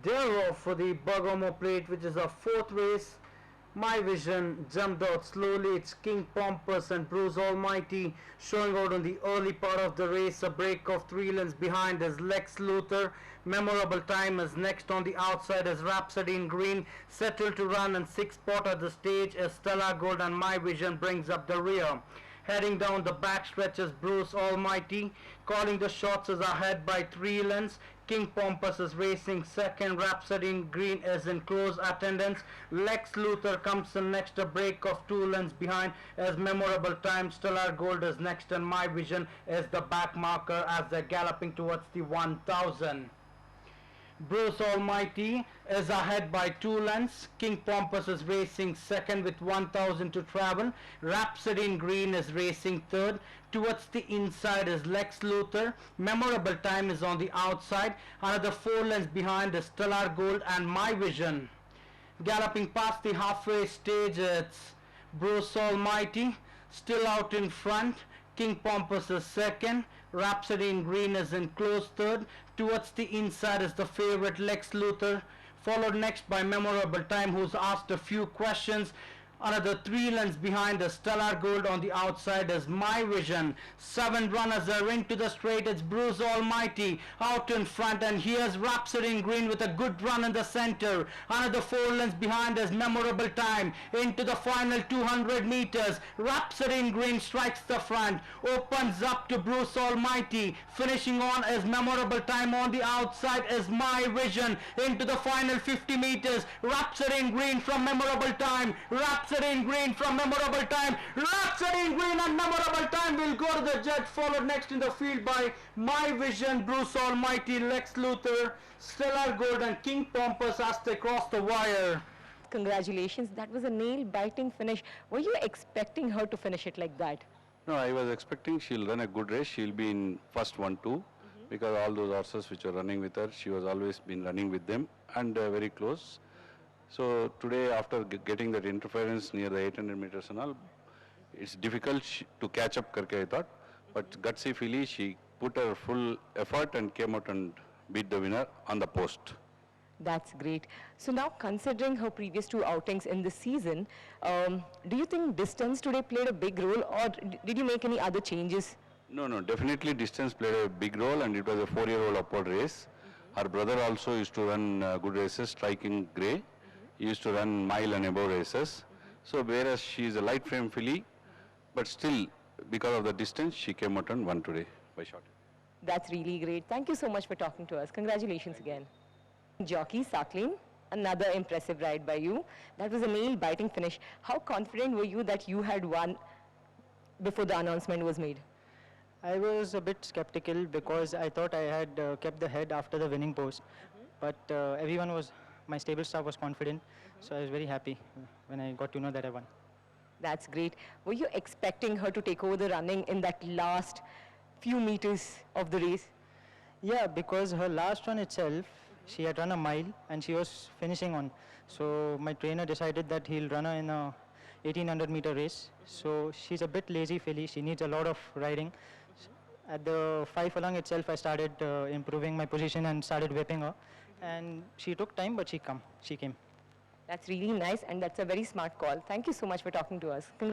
They're off for the Bergamo plate, which is our fourth race. My Vision jumped out slowly. It's King Pompous and Bruce Almighty showing out on the early part of the race. A break of 3 lengths behind is Lex Luthor. Memorable Time is next on the outside as Rhapsody in Green settled to run, and 6th spot at the stage as Stellar Gold and My Vision brings up the rear. Heading down the back stretch is Bruce Almighty. Calling the shots is ahead by 3 lengths. King Pompous is racing second. Rhapsody in Green is in close attendance. Lex Luthor comes in next, a break of 2 lengths behind as Memorable Time. Stellar Gold is next, and My Vision is the back marker as they're galloping towards the 1000. Bruce Almighty is ahead by 2 lengths. King Pompous is racing second with 1000 to travel. Rhapsody in Green is racing third. Towards the inside is Lex Luthor. Memorable Time is on the outside. Another 4 lengths behind is Stellar Gold and My Vision. Galloping past the halfway stage, it's Bruce Almighty still out in front. King Pompous is second. Rhapsody in Green is in close third. Towards the inside is the favorite Lex Luthor, followed next by Memorable Time, who's asked a few questions. Another 3 lengths behind the Stellar Gold. On the outside is My Vision. 7 runners are into the straight. It's Bruce Almighty out in front, and here's Rhapsody in Green with a good run in the center. Another 4 lengths behind is Memorable Time. Into the final 200 meters, Rhapsody in Green strikes the front, opens up to Bruce Almighty. Finishing on is Memorable Time. On the outside is My Vision. Into the final 50 meters, Rhapsody in Green from Memorable Time. Rhapsody in Green from Memorable Time. Rhapsody in Green and Memorable Time will go to the judge, followed next in the field by My Vision, Bruce Almighty, Lex Luthor, Stellar Gold and King Pompous as they cross the wire. Congratulations, that was a nail-biting finish. Were you expecting her to finish it like that? No, I was expecting she'll run a good race. She'll be in first 1-2 because all those horses which are running with her, she was always been running with them and very close. So today, after getting that interference near the 800 meters and all, it's difficult to catch up, karke I thought. But gutsy filly, she put her full effort and came out and beat the winner on the post. That's great. So now, considering her previous 2 outings in this season, do you think distance today played a big role, or did you make any other changes? No, definitely distance played a big role, and it was a 4-year-old upward race. Her brother also used to run good races, Striking Grey. He used to run mile and above races. So whereas she is a light frame filly, but still because of the distance she came out and won today by shot. That's really great. Thank you so much for talking to us. Congratulations again. Jockey S.SAQLAIN, another impressive ride by you. That was a nail-biting finish. How confident were you that you had won before the announcement was made? I was a bit skeptical because I thought I had kept the head after the winning post, but everyone was, my stable staff was confident, so I was very happy when I got to know that I won. That's great. Were you expecting her to take over the running in that last few meters of the race? Yeah, because her last run itself, she had run a mile and she was finishing on. So my trainer decided that he'll run her in a 1800 meter race. So she's a bit lazy filly, she needs a lot of riding. At the 5 furlong itself, I started improving my position and started whipping her. And she took time, but she came. That's really nice, and that's a very smart call. Thank you so much for talking to us.